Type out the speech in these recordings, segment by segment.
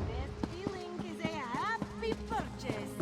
Best feeling is a happy purchase.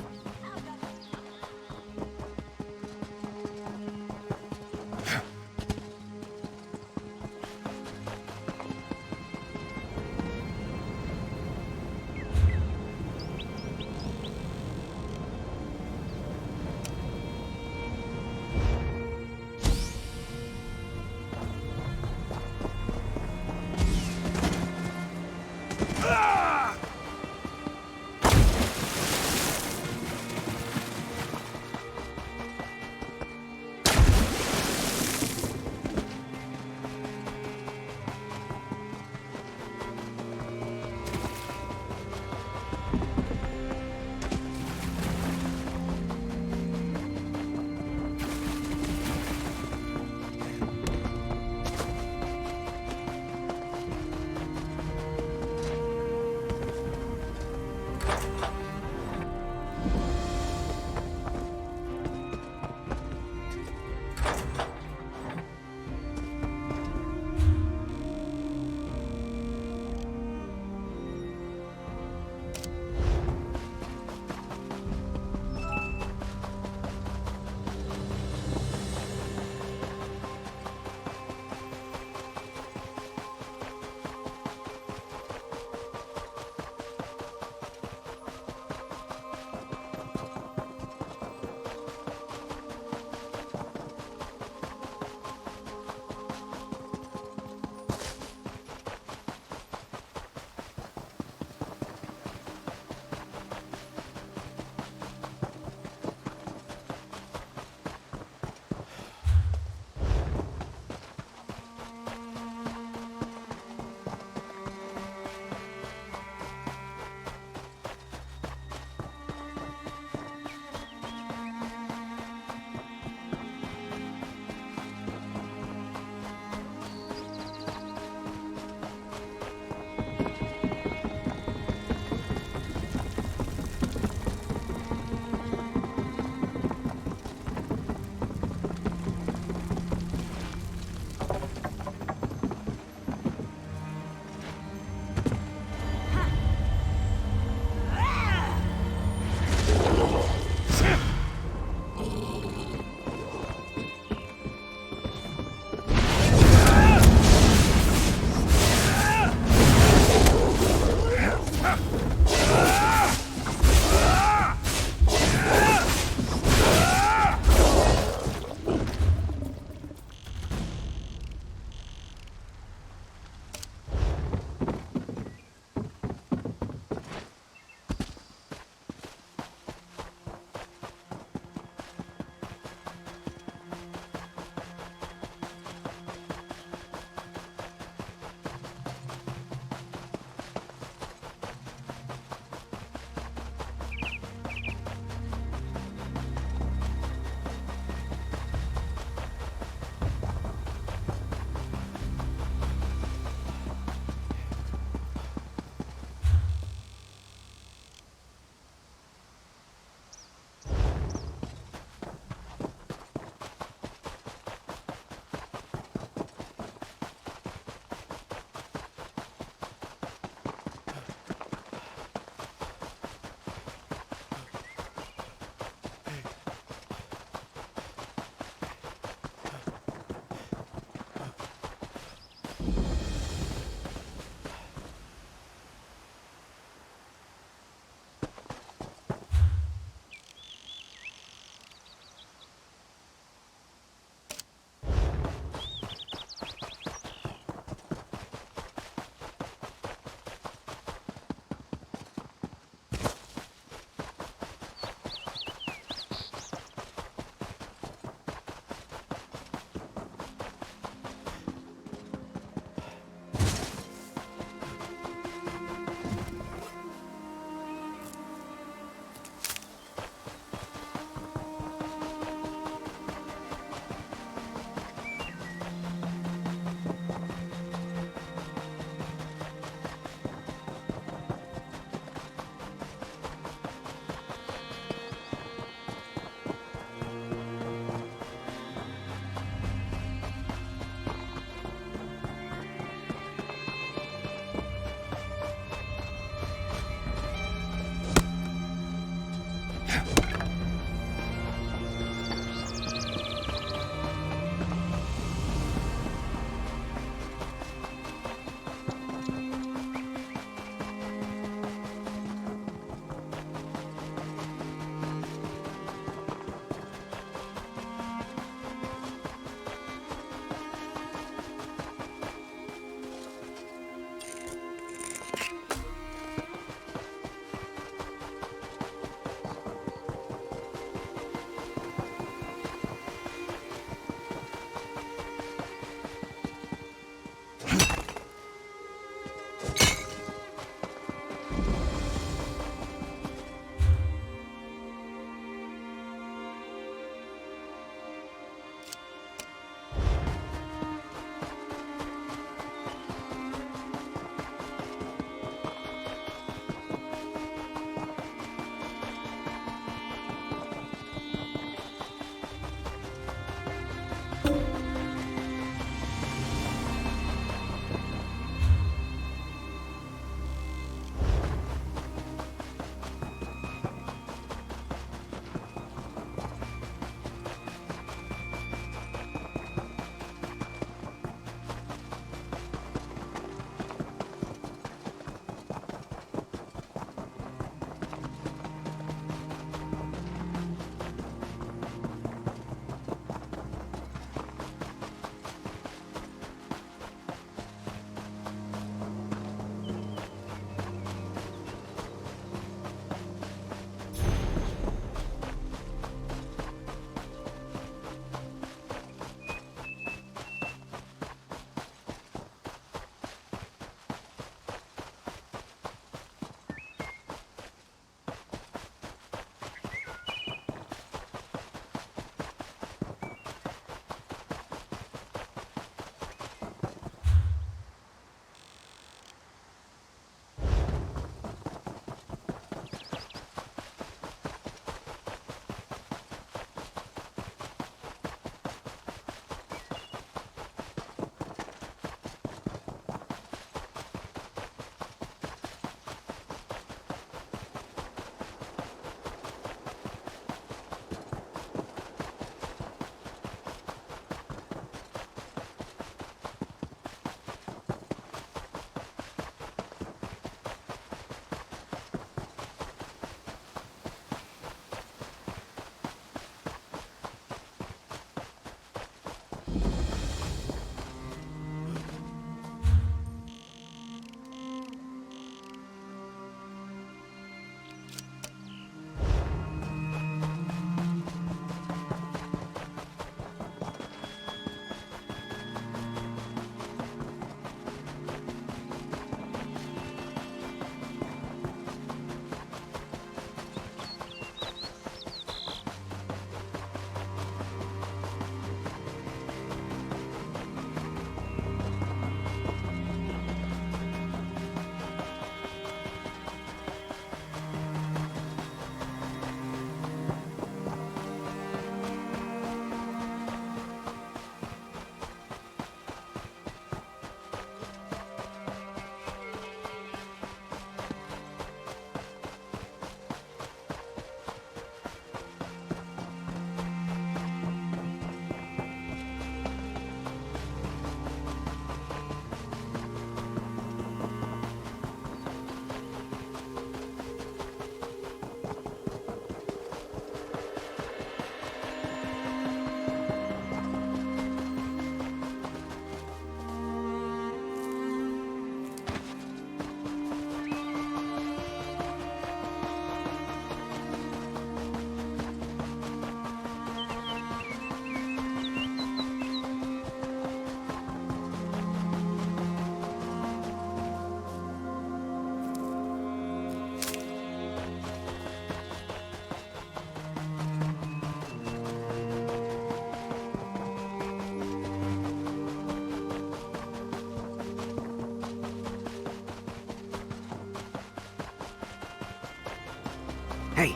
Hey.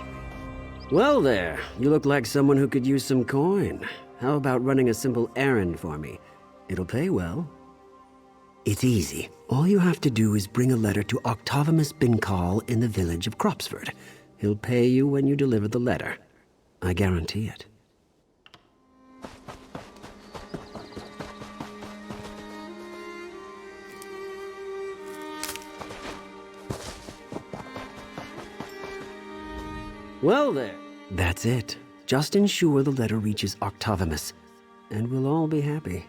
Well there, you look like someone who could use some coin. How about running a simple errand for me? It'll pay well. It's easy. All you have to do is bring a letter to Octavimus Binkal in the village of Cropsford. He'll pay you when you deliver the letter. I guarantee it. Well there. That's it. Just ensure the letter reaches Octavimus, and we'll all be happy.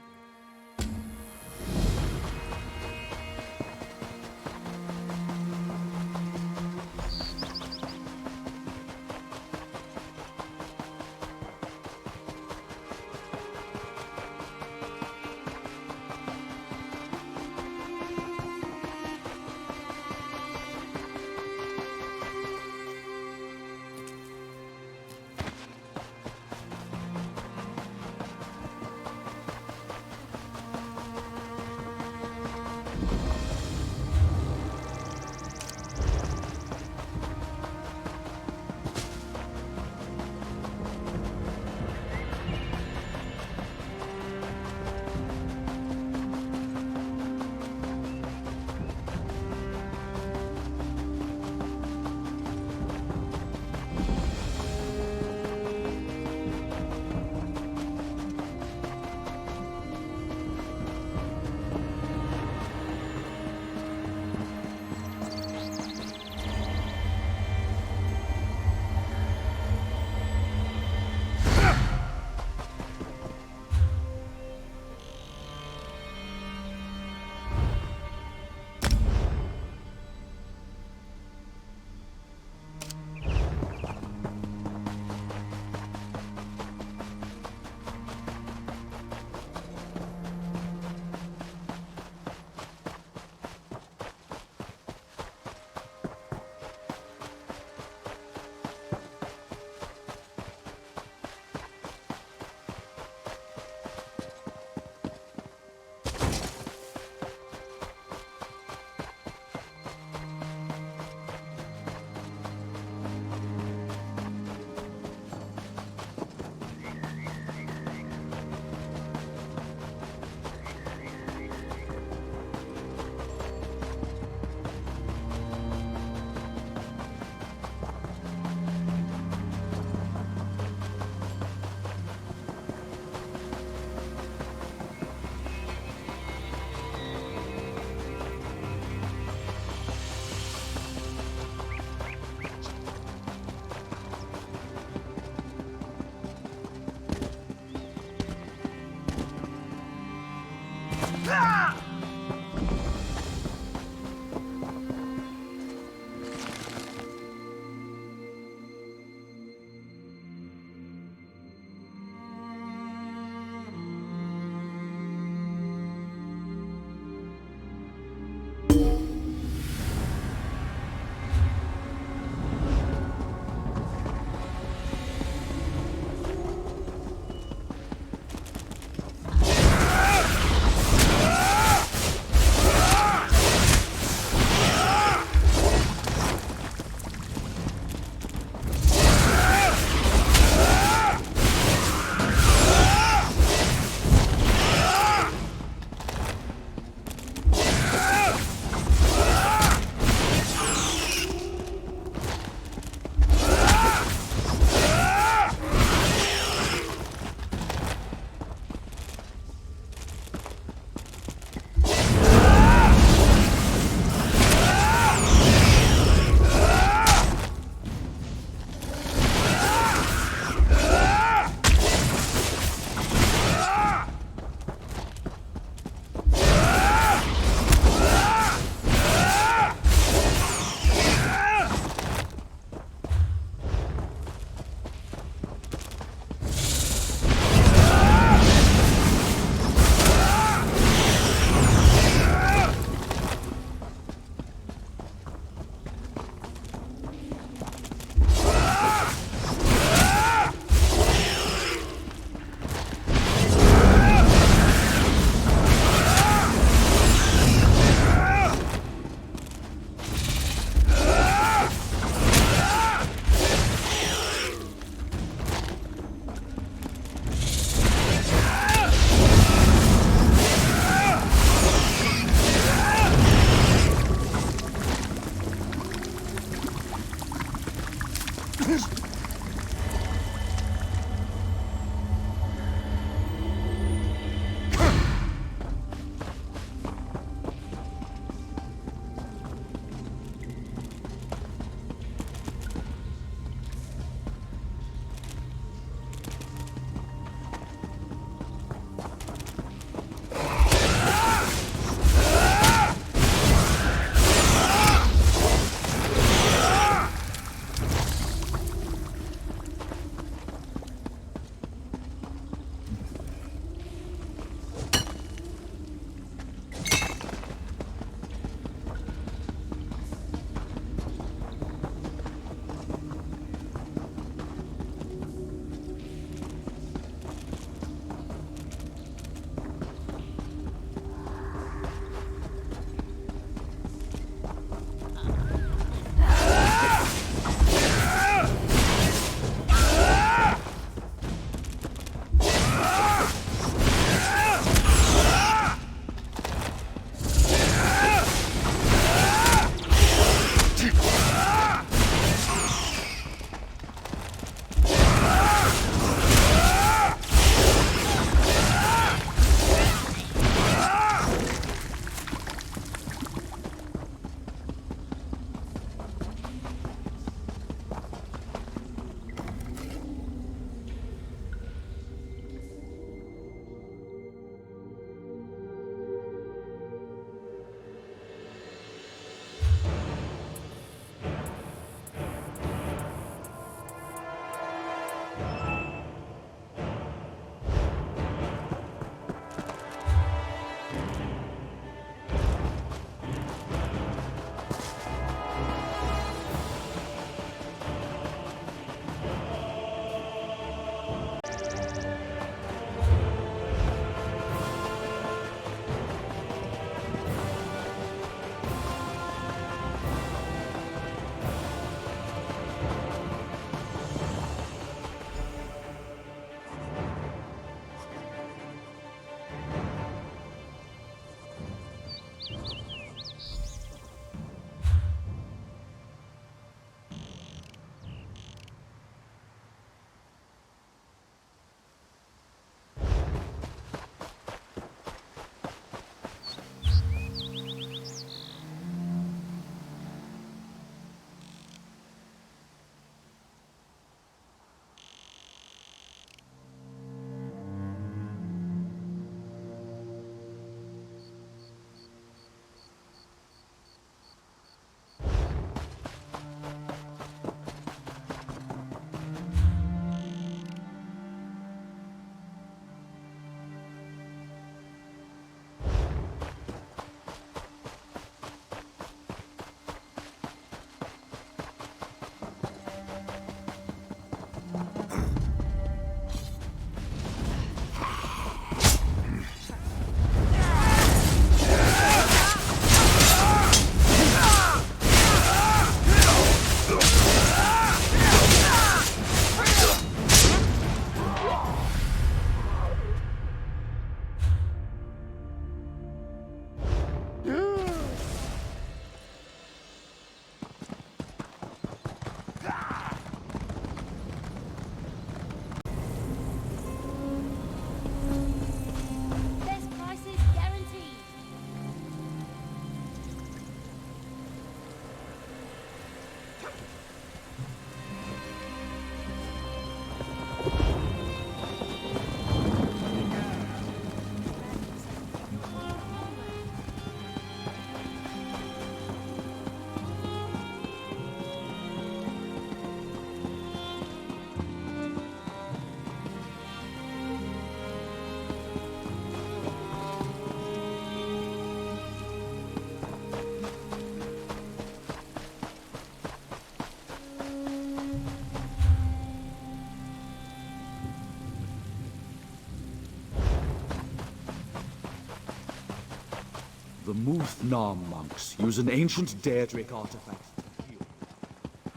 The Muthnar monks use an ancient Daedric artifact to heal.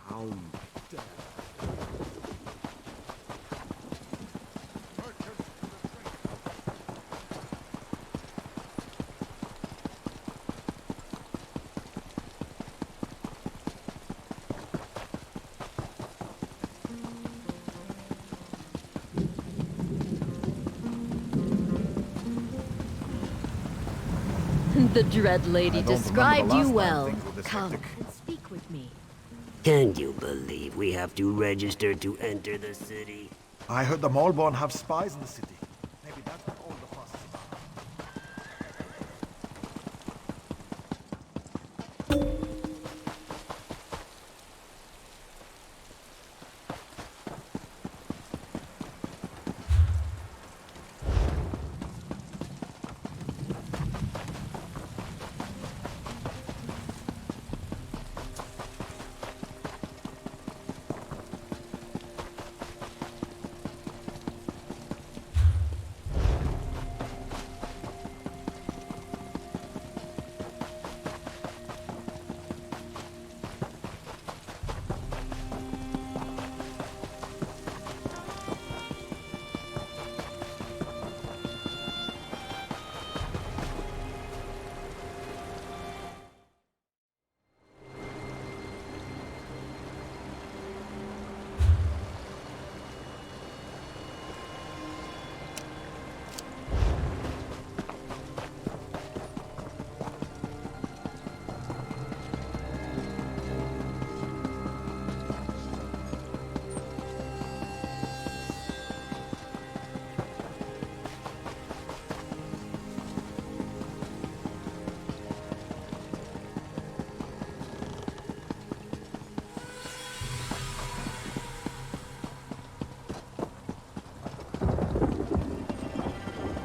How dare. The Dread Lady described you well. Come hectic. and speak with me. Can you believe we have to register to enter the city? I heard the Maulborn have spies in the city. Maybe that's what all the fuss is about.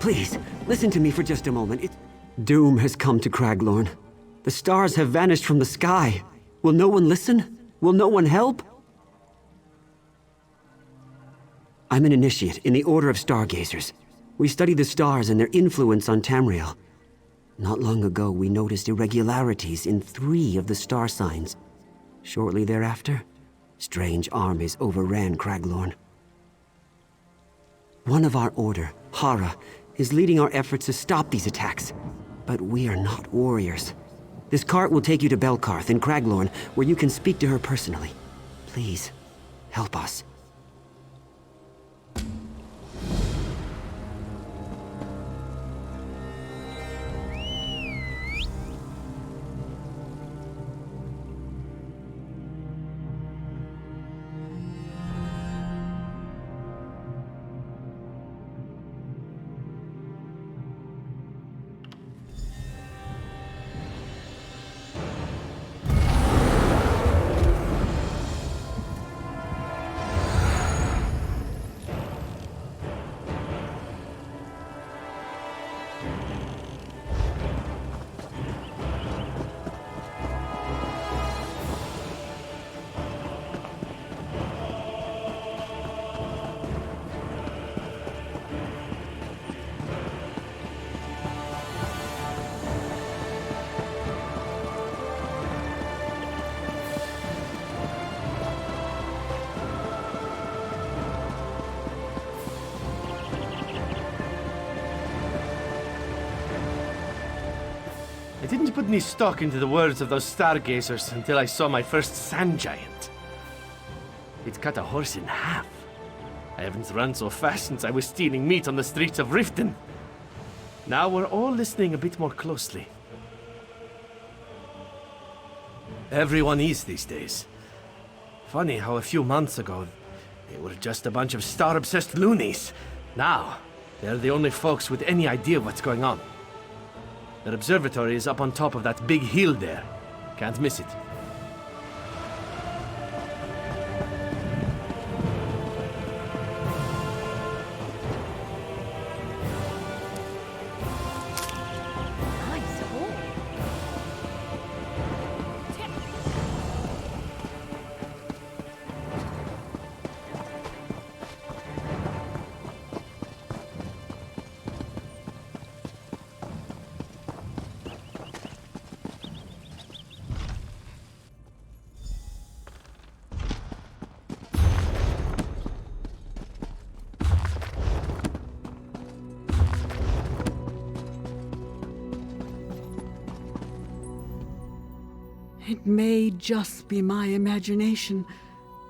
Please, listen to me for just a moment. Doom has come to Craglorn. The stars have vanished from the sky. Will no one listen? Will no one help? I'm an initiate in the Order of Stargazers. We study the stars and their influence on Tamriel. Not long ago, we noticed irregularities in 3 of the star signs. Shortly thereafter, strange armies overran Craglorn. One of our order, Hara, is leading our efforts to stop these attacks. But we are not warriors. This cart will take you to Belkarth in Craglorn, where you can speak to her personally. Please, help us. I didn't put any stock into the words of those stargazers until I saw my first sand giant. It cut a horse in half. I haven't run so fast since I was stealing meat on the streets of Riften. Now we're all listening a bit more closely. Everyone is these days. Funny how a few months ago, they were just a bunch of star-obsessed loonies. Now, they're the only folks with any idea what's going on. Their observatory is up on top of that big hill there. Can't miss it. Nice hole. It may just be my imagination,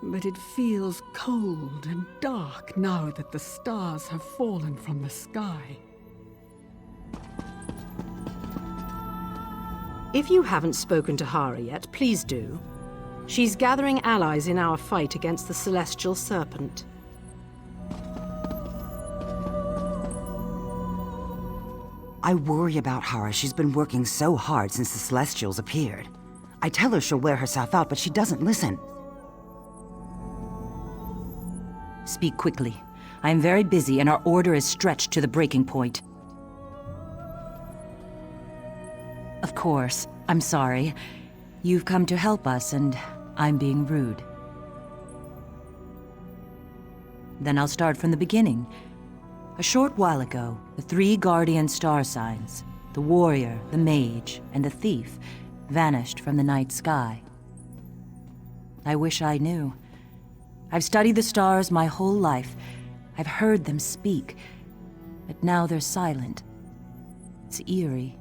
but it feels cold and dark now that the stars have fallen from the sky. If you haven't spoken to Hara yet, please do. She's gathering allies in our fight against the Celestial Serpent. I worry about Hara. She's been working so hard since the Celestials appeared. I tell her she'll wear herself out, but she doesn't listen. Speak quickly. I am very busy and our order is stretched to the breaking point. Of course, I'm sorry. You've come to help us and I'm being rude. Then I'll start from the beginning. A short while ago, the 3 guardian star signs, the warrior, the mage, and the thief, vanished from the night sky. I wish I knew. I've studied the stars my whole life. I've heard them speak, but now they're silent. It's eerie.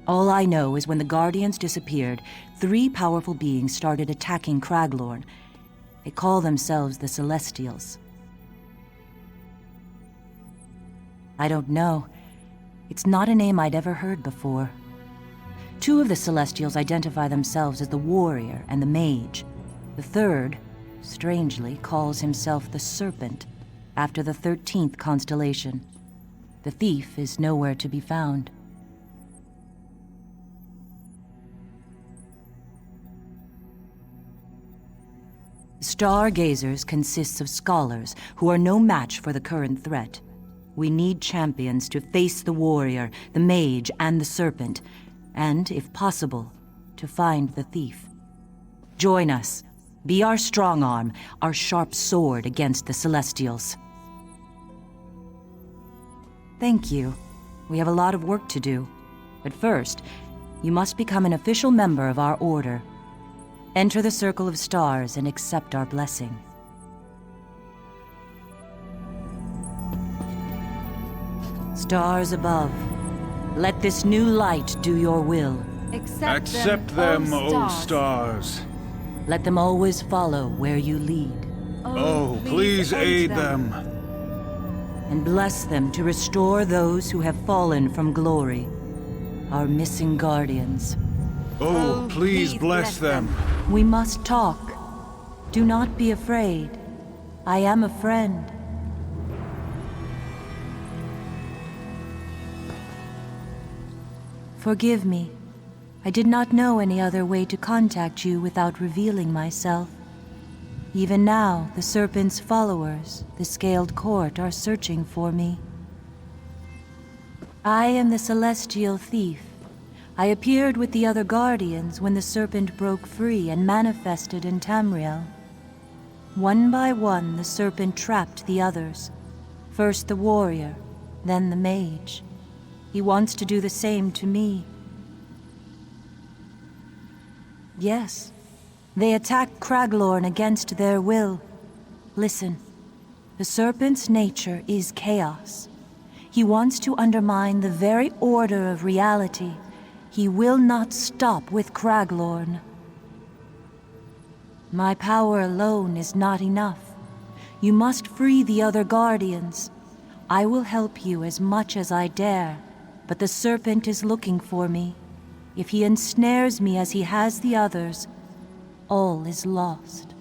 All I know is when the Guardians disappeared, 3 powerful beings started attacking Craglorn. They call themselves the Celestials. I don't know. It's not a name I'd ever heard before. 2 of the Celestials identify themselves as the Warrior and the Mage. The third, strangely, calls himself the Serpent, after the 13th constellation. The thief is nowhere to be found. Stargazers consists of scholars who are no match for the current threat. We need champions to face the warrior, the mage, and the serpent, and, if possible, to find the thief. Join us. Be our strong arm, our sharp sword against the Celestials. Thank you. We have a lot of work to do. But first, you must become an official member of our order. Enter the Circle of Stars and accept our blessing. Stars above, let this new light do your will. Accept them, O stars. Let them always follow where you lead. Oh, please aid them. And bless them to restore those who have fallen from glory, our missing guardians. Oh, please bless them. We must talk. Do not be afraid. I am a friend. Forgive me. I did not know any other way to contact you without revealing myself. Even now, the Serpent's followers, the Scaled Court, are searching for me. I am the Celestial Thief. I appeared with the other Guardians when the Serpent broke free and manifested in Tamriel. One by one, the Serpent trapped the others. First the warrior, then the mage. He wants to do the same to me. Yes, they attacked Craglorn against their will. Listen, the Serpent's nature is chaos. He wants to undermine the very order of reality. He will not stop with Craglorn. My power alone is not enough. You must free the other Guardians. I will help you as much as I dare, but the Serpent is looking for me. If he ensnares me as he has the others, all is lost.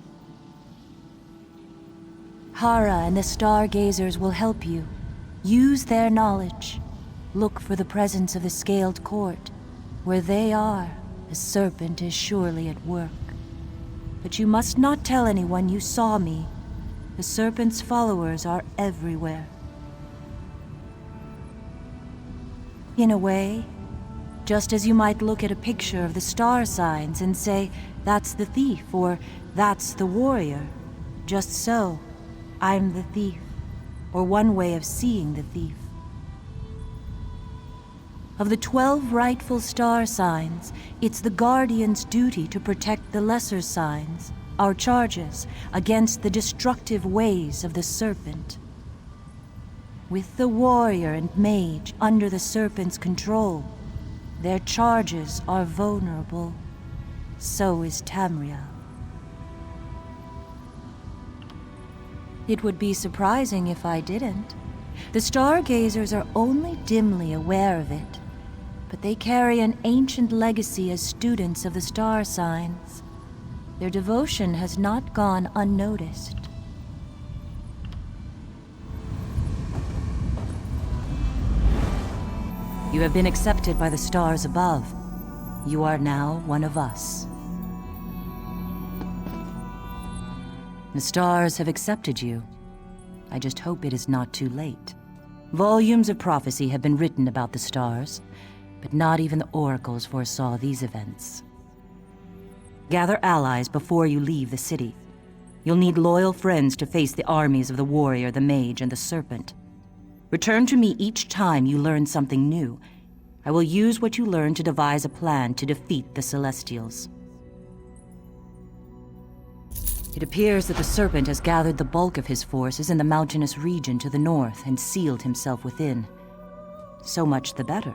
Hara and the Stargazers will help you. Use their knowledge. Look for the presence of the Scaled Court. Where they are, the Serpent is surely at work. But you must not tell anyone you saw me. The Serpent's followers are everywhere. In a way, just as you might look at a picture of the star signs and say, that's the thief, or that's the warrior. Just so, I'm the thief, or one way of seeing the thief. Of the 12 rightful star signs, it's the Guardian's duty to protect the lesser signs, our charges, against the destructive ways of the Serpent. With the warrior and mage under the Serpent's control, their charges are vulnerable. so is Tamriel. It would be surprising if I didn't. The stargazers are only dimly aware of it, but they carry an ancient legacy as students of the star signs. Their devotion has not gone unnoticed. You have been accepted by the stars above. You are now one of us. The stars have accepted you. I just hope it is not too late. Volumes of prophecy have been written about the stars, but not even the oracles foresaw these events. Gather allies before you leave the city. You'll need loyal friends to face the armies of the warrior, the mage, and the serpent. Return to me each time you learn something new. I will use what you learn to devise a plan to defeat the Celestials. It appears that the serpent has gathered the bulk of his forces in the mountainous region to the north and sealed himself within. So much the better.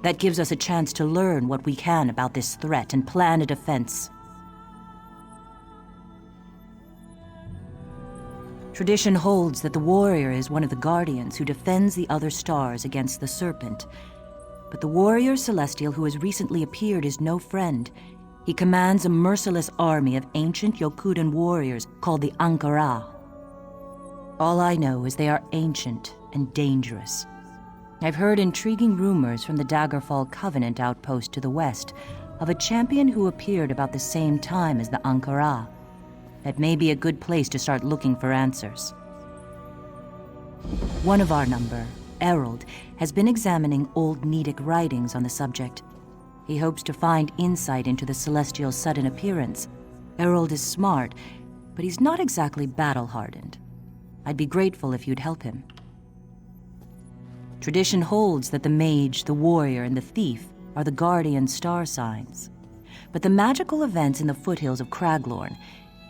That gives us a chance to learn what we can about this threat and plan a defense. Tradition holds that the warrior is one of the guardians who defends the other stars against the serpent. But the warrior celestial who has recently appeared is no friend. He commands a merciless army of ancient Yokudan warriors called the Ankara. All I know is they are ancient and dangerous. I've heard intriguing rumors from the Daggerfall Covenant outpost to the west of a champion who appeared about the same time as the Ankara. That may be a good place to start looking for answers. One of our number, Errol, has been examining old Nedic writings on the subject. He hopes to find insight into the Celestial's sudden appearance. Errol is smart, but he's not exactly battle-hardened. I'd be grateful if you'd help him. Tradition holds that the mage, the warrior, and the thief are the guardian star signs. But the magical events in the foothills of Craglorn,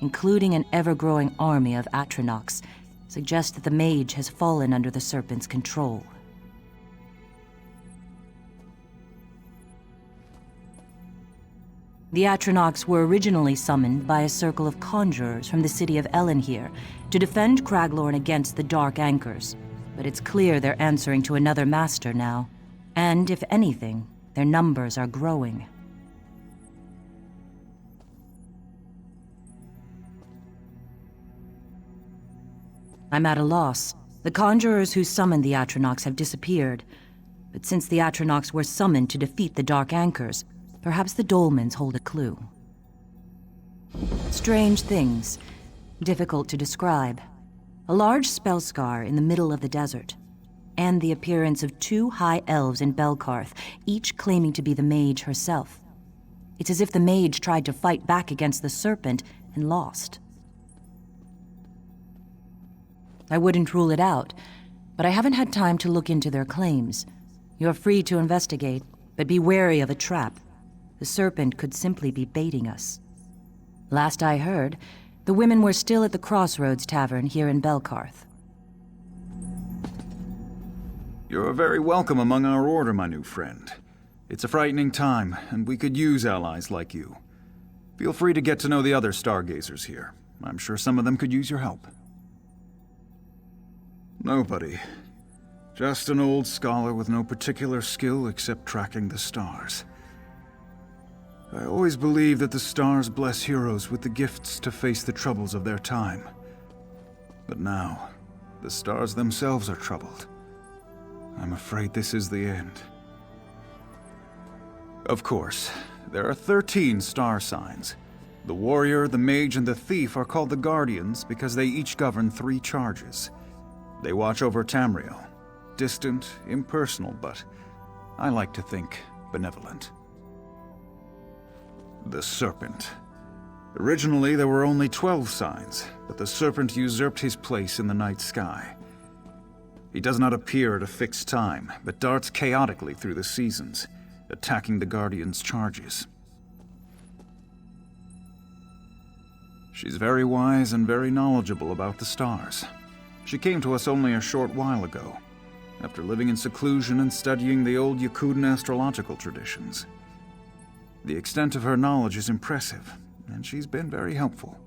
including an ever-growing army of Atronachs, suggest that the mage has fallen under the serpent's control. The Atronachs were originally summoned by a circle of conjurers from the city of Elenhir to defend Craglorn against the Dark Anchors, but it's clear they're answering to another master now. And, if anything, their numbers are growing. I'm at a loss. The conjurers who summoned the Atronachs have disappeared, but since the Atronachs were summoned to defeat the Dark Anchors, perhaps the Dolmens hold a clue. Strange things, difficult to describe. A large spell scar in the middle of the desert, and the appearance of 2 high elves in Belkarth, each claiming to be the mage herself. It's as if the mage tried to fight back against the serpent and lost. I wouldn't rule it out, but I haven't had time to look into their claims. You're free to investigate, but be wary of a trap. The serpent could simply be baiting us. Last I heard, the women were still at the Crossroads Tavern here in Belkarth. You're very welcome among our order, my new friend. It's a frightening time, and we could use allies like you. Feel free to get to know the other stargazers here. I'm sure some of them could use your help. Nobody. Just an old scholar with no particular skill except tracking the stars. I always believed that the stars bless heroes with the gifts to face the troubles of their time. But now, the stars themselves are troubled. I'm afraid this is the end. Of course, there are 13 star signs. The warrior, the mage, and the thief are called the Guardians because they each govern 3 charges. They watch over Tamriel. Distant, impersonal, but I like to think benevolent. The Serpent. Originally, there were only 12 signs, but the Serpent usurped his place in the night sky. He does not appear at a fixed time, but darts chaotically through the seasons, attacking the Guardian's charges. She's very wise and very knowledgeable about the stars. She came to us only a short while ago, after living in seclusion and studying the old Yokudan astrological traditions. The extent of her knowledge is impressive, and she's been very helpful.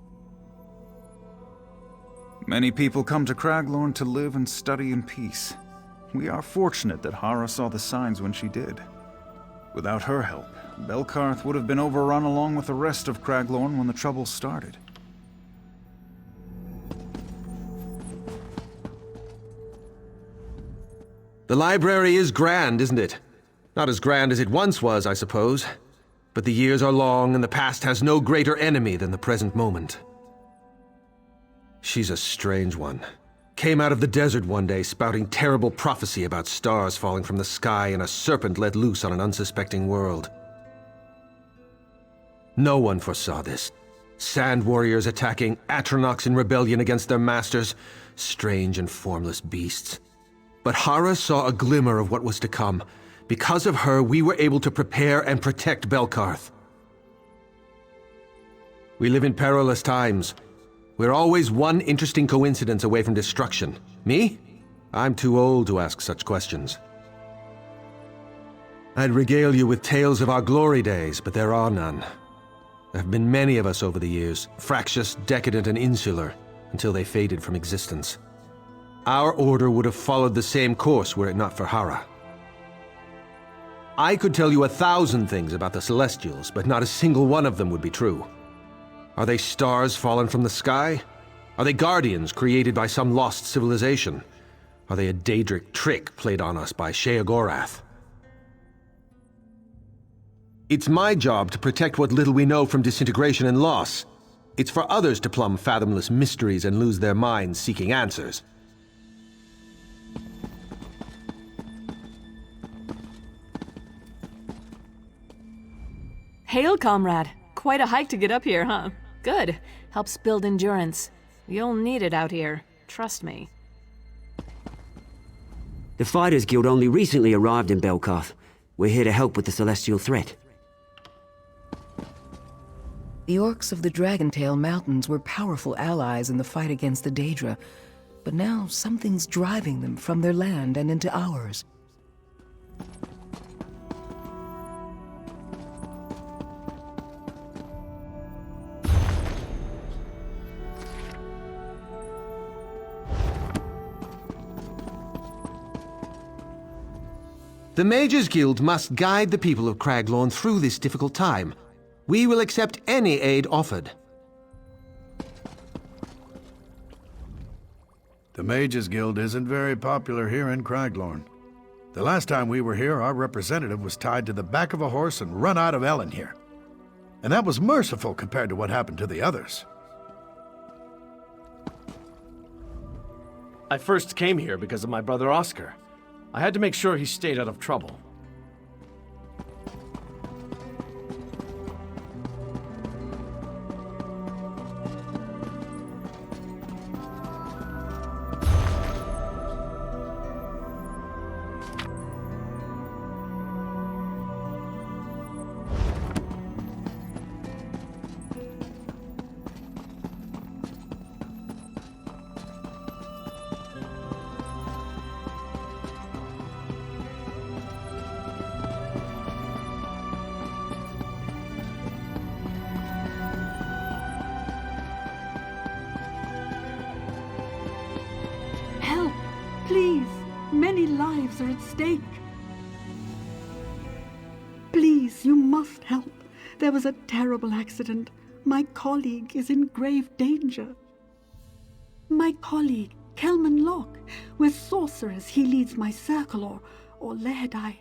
Many people come to Craglorn to live and study in peace. We are fortunate that Hara saw the signs when she did. Without her help, Belkarth would have been overrun along with the rest of Craglorn when the trouble started. The library is grand, isn't it? Not as grand as it once was, I suppose. But the years are long, and the past has no greater enemy than the present moment. She's a strange one. Came out of the desert one day spouting terrible prophecy about stars falling from the sky and a serpent let loose on an unsuspecting world. No one foresaw this. Sand warriors attacking, Atronachs in rebellion against their masters, strange and formless beasts. But Hara saw a glimmer of what was to come. Because of her, we were able to prepare and protect Belkarth. We live in perilous times. We're always one interesting coincidence away from destruction. Me? I'm too old to ask such questions. I'd regale you with tales of our glory days, but there are none. There have been many of us over the years, fractious, decadent, and insular, until they faded from existence. Our order would have followed the same course were it not for Hara. I could tell you 1,000 things about the Celestials, but not a single one of them would be true. Are they stars fallen from the sky? Are they guardians created by some lost civilization? Are they a Daedric trick played on us by Sheogorath? It's my job to protect what little we know from disintegration and loss. It's for others to plumb fathomless mysteries and lose their minds seeking answers. Hail, comrade. Quite a hike to get up here, huh? Good. Helps build endurance. You'll need it out here. Trust me. The Fighters Guild only recently arrived in Belkarth. We're here to help with the celestial threat. The orcs of the Dragontail Mountains were powerful allies in the fight against the Daedra, but now something's driving them from their land and into ours. The Mages Guild must guide the people of Craglorn through this difficult time. We will accept any aid offered. The Mages Guild isn't very popular here in Craglorn. The last time we were here, our representative was tied to the back of a horse and run out of Ellen here. And that was merciful compared to what happened to the others. I first came here because of my brother Oscar. I had to make sure he stayed out of trouble. Help! Please! Many lives are at stake. Please, you must help. There was a terrible accident. My colleague is in grave danger. My colleague, Kelman Locke. We're sorcerers. He leads my circle, or Lehadai.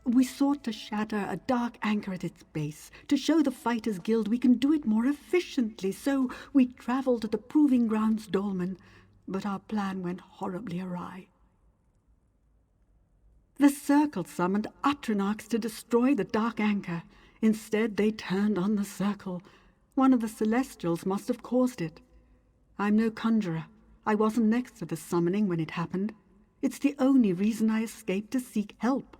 We sought to shatter a dark anchor at its base, to show the Fighters Guild we can do it more efficiently, so we traveled to the Proving Grounds Dolmen, but our plan went horribly awry. The Circle summoned Atronachs to destroy the dark anchor. Instead, they turned on the Circle. One of the Celestials must have caused it. I'm no conjurer. I wasn't next to the summoning when it happened. It's the only reason I escaped to seek help.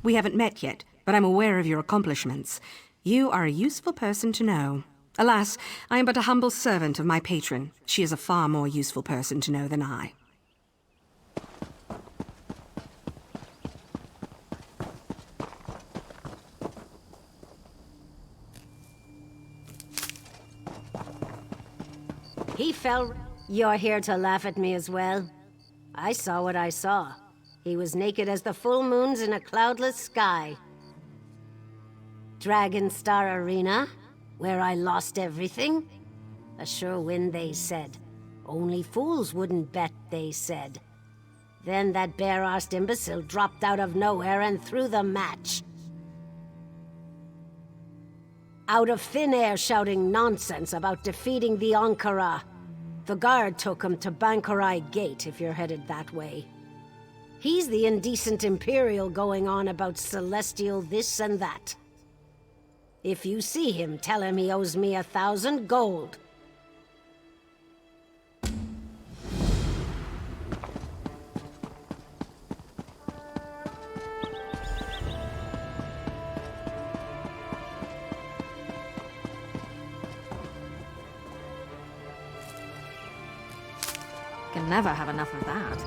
We haven't met yet, but I'm aware of your accomplishments. You are a useful person to know. Alas, I am but a humble servant of my patron. She is a far more useful person to know than I. He fell... You're here to laugh at me as well? I saw what I saw. He was naked as the full moons in a cloudless sky. Dragon Star Arena, where I lost everything? A sure win, they said. Only fools wouldn't bet, they said. Then that bare-arsed imbecile dropped out of nowhere and threw the match. Out of thin air shouting nonsense about defeating the Ankara. The guard took him to Bankarai Gate if you're headed that way. He's the indecent Imperial going on about celestial this and that. If you see him, tell him he owes me 1,000 gold. Can never have enough of that.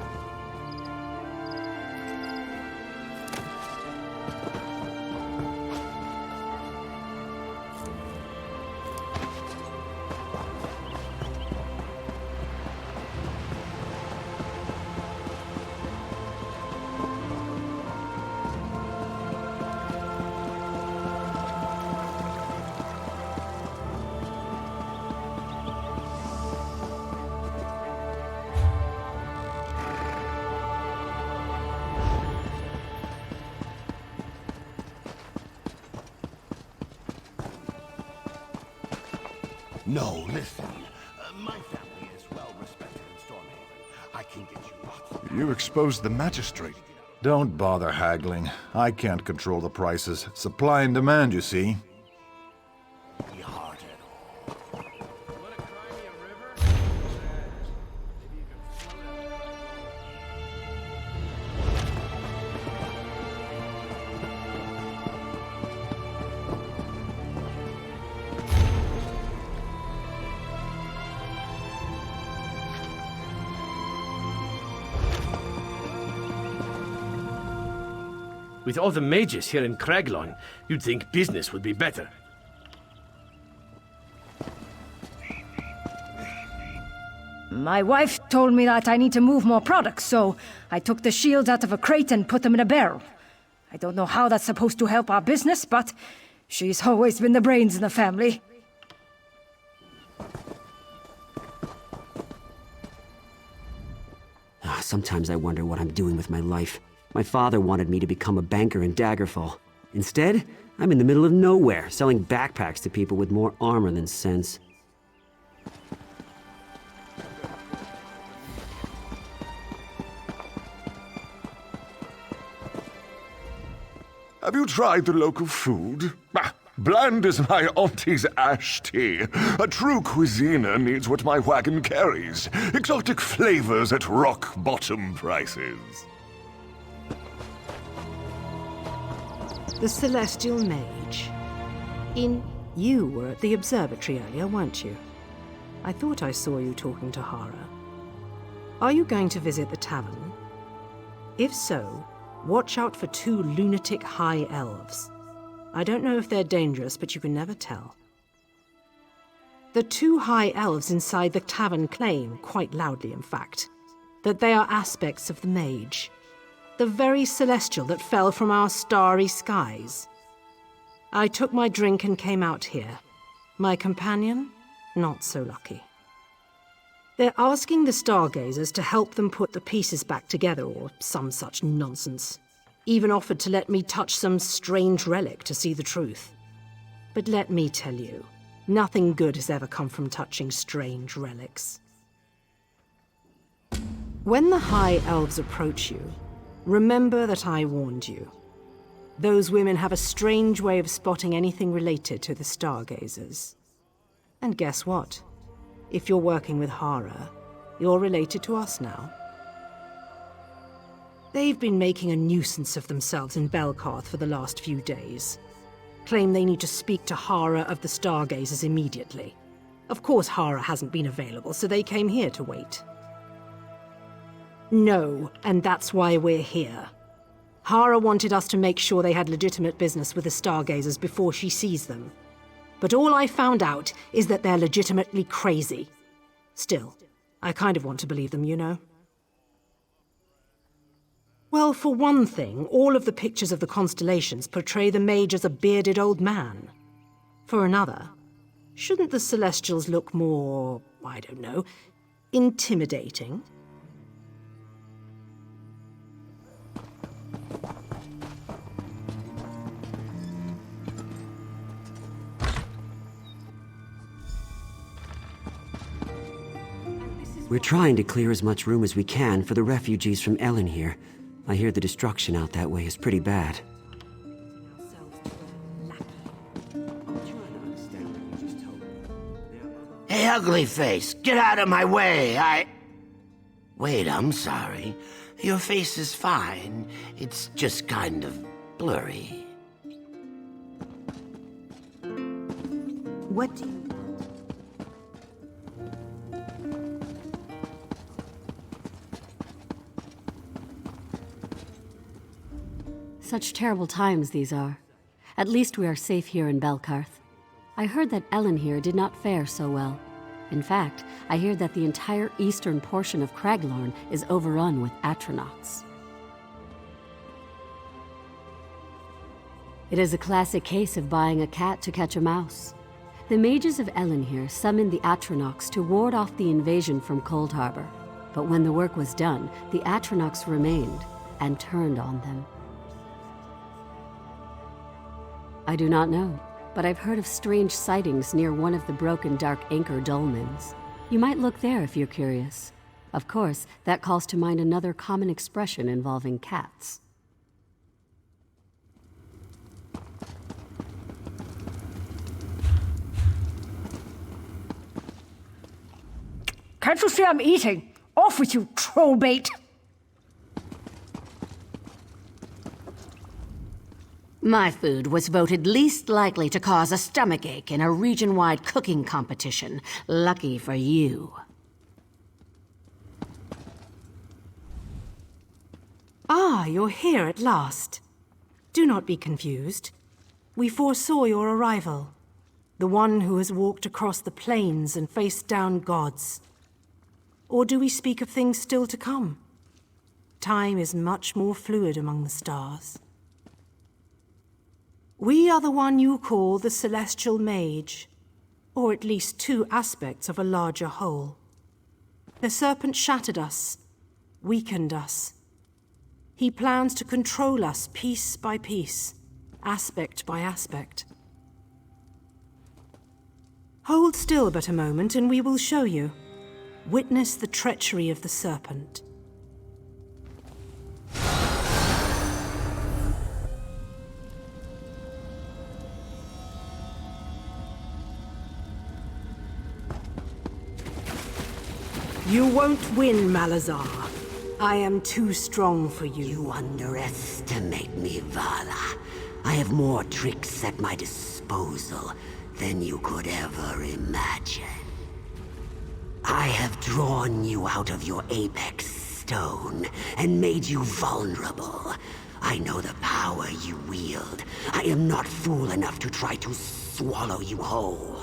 No, listen. My family is well respected in Stormhaven. I can get you lots. You exposed the magistrate. Don't bother haggling. I can't control the prices. Supply and demand, you see. Be hard at all. With all the mages here in Craglorn, you'd think business would be better. My wife told me that I need to move more products, so I took the shields out of a crate and put them in a barrel. I don't know how that's supposed to help our business, but she's always been the brains in the family. Sometimes I wonder what I'm doing with my life. My father wanted me to become a banker in Daggerfall. Instead, I'm in the middle of nowhere, selling backpacks to people with more armor than sense. Have you tried the local food? Bland as my auntie's ash tea. A true cuisiner needs what my wagon carries. Exotic flavors at rock-bottom prices. The Celestial Mage. You were at the observatory earlier, weren't you? I thought I saw you talking to Hara. Are you going to visit the tavern? If so, watch out for 2 lunatic high elves. I don't know if they're dangerous, but you can never tell. The 2 high elves inside the tavern claim, quite loudly in fact, that they are aspects of the mage. The very celestial that fell from our starry skies. I took my drink and came out here. My companion, not so lucky. They're asking the stargazers to help them put the pieces back together or some such nonsense. Even offered to let me touch some strange relic to see the truth. But let me tell you, nothing good has ever come from touching strange relics. When the high elves approach you, remember that I warned you. Those women have a strange way of spotting anything related to the stargazers. And guess what? If you're working with Hara, you're related to us now. They've been making a nuisance of themselves in Belkarth for the last few days. claim they need to speak to Hara of the Stargazers immediately. Of course Hara hasn't been available, so they came here to wait. No, and that's why we're here. Hara wanted us to make sure they had legitimate business with the Stargazers before she sees them. But all I found out is that they're legitimately crazy. Still, I kind of want to believe them, you know? Well, for one thing, all of the pictures of the constellations portray the mage as a bearded old man. For another, shouldn't the Celestials look more, I don't know, intimidating? We're trying to clear as much room as we can for the refugees from Ellen here. I hear the destruction out that way is pretty bad. Hey, ugly face, get out of my way, Wait, I'm sorry. Your face is fine. It's just kind of blurry. What do you... Such terrible times these are. At least we are safe here in Belkarth. I heard that Ellen here did not fare so well. In fact, I hear that the entire eastern portion of Craglorn is overrun with Atronachs. It is a classic case of buying a cat to catch a mouse. The mages of Ellen here summoned the Atronachs to ward off the invasion from Cold Harbor. But when the work was done, the Atronachs remained and turned on them. I do not know, but I've heard of strange sightings near one of the broken Dark Anchor dolmens. You might look there if you're curious. Of course, that calls to mind another common expression involving cats. Can't you see I'm eating? Off with you, troll bait! My food was voted least likely to cause a stomachache in a region-wide cooking competition. Lucky for you. Ah, you're here at last. Do not be confused. We foresaw your arrival. The one who has walked across the plains and faced down gods. Or do we speak of things still to come? Time is much more fluid among the stars. We are the one you call the Celestial Mage, or at least two aspects of a larger whole. The Serpent shattered us, weakened us. He plans to control us piece by piece, aspect by aspect. Hold still but a moment and we will show you. Witness the treachery of the Serpent. You won't win, Malazar. I am too strong for you. You underestimate me, Vala. I have more tricks at my disposal than you could ever imagine. I have drawn you out of your apex stone and made you vulnerable. I know the power you wield. I am not fool enough to try to swallow you whole,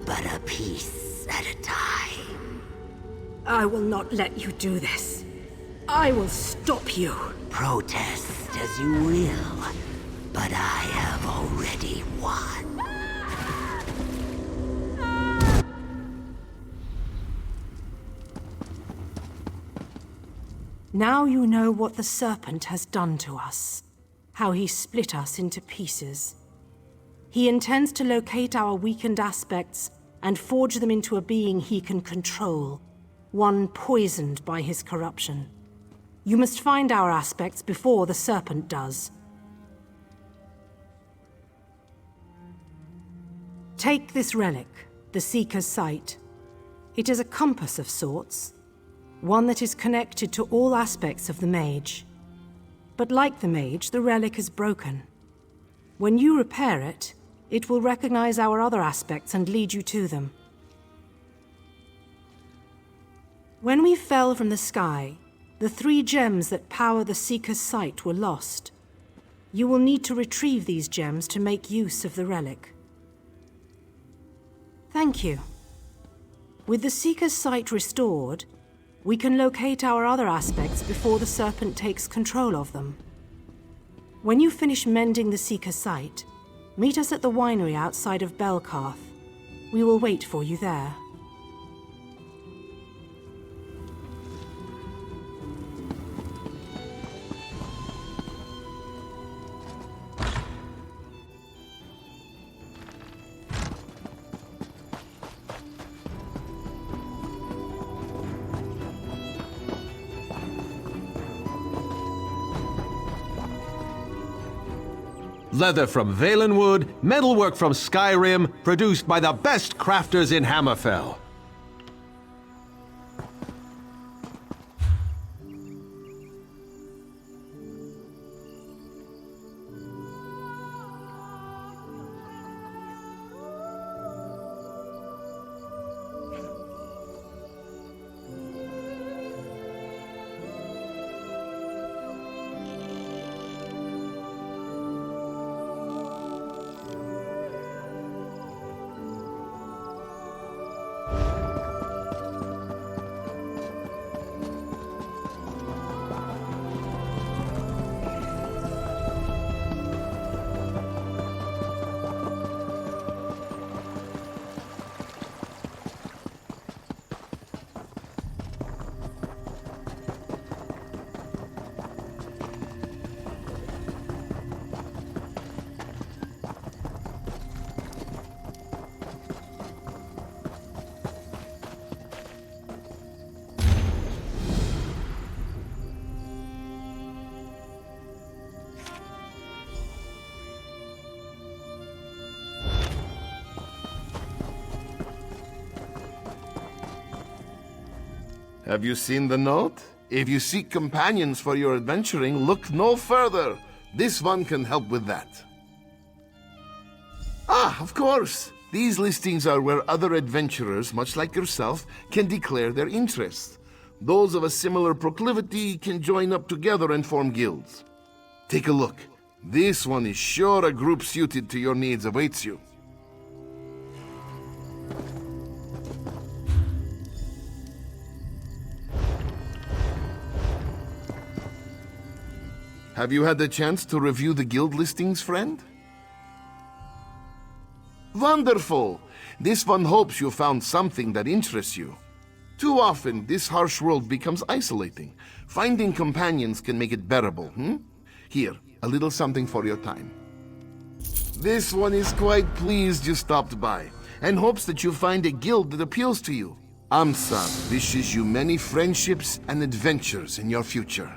but a piece at a time. I will not let you do this. I will stop you. Protest as you will, but I have already won. Now you know what the Serpent has done to us. How he split us into pieces. He intends to locate our weakened aspects and forge them into a being he can control. One poisoned by his corruption. You must find our aspects before the Serpent does. Take this relic, the Seeker's Sight. It is a compass of sorts, one that is connected to all aspects of the mage. But like the mage, the relic is broken. When you repair it, it will recognize our other aspects and lead you to them. When we fell from the sky, the 3 gems that power the Seeker's Sight were lost. You will need to retrieve these gems to make use of the relic. Thank you. With the Seeker's Sight restored, we can locate our other aspects before the Serpent takes control of them. When you finish mending the Seeker's Sight, meet us at the winery outside of Belkarth. We will wait for you there. Leather from Valenwood, metalwork from Skyrim, produced by the best crafters in Hammerfell. Have you seen the note? If you seek companions for your adventuring, look no further. This one can help with that. Ah, of course. These listings are where other adventurers, much like yourself, can declare their interest. Those of a similar proclivity can join up together and form guilds. Take a look. This one is sure a group suited to your needs awaits you. Have you had the chance to review the guild listings, friend? Wonderful! This one hopes you found something that interests you. Too often, this harsh world becomes isolating. Finding companions can make it bearable, Here, a little something for your time. This one is quite pleased you stopped by, and hopes that you find a guild that appeals to you. Amsa wishes you many friendships and adventures in your future.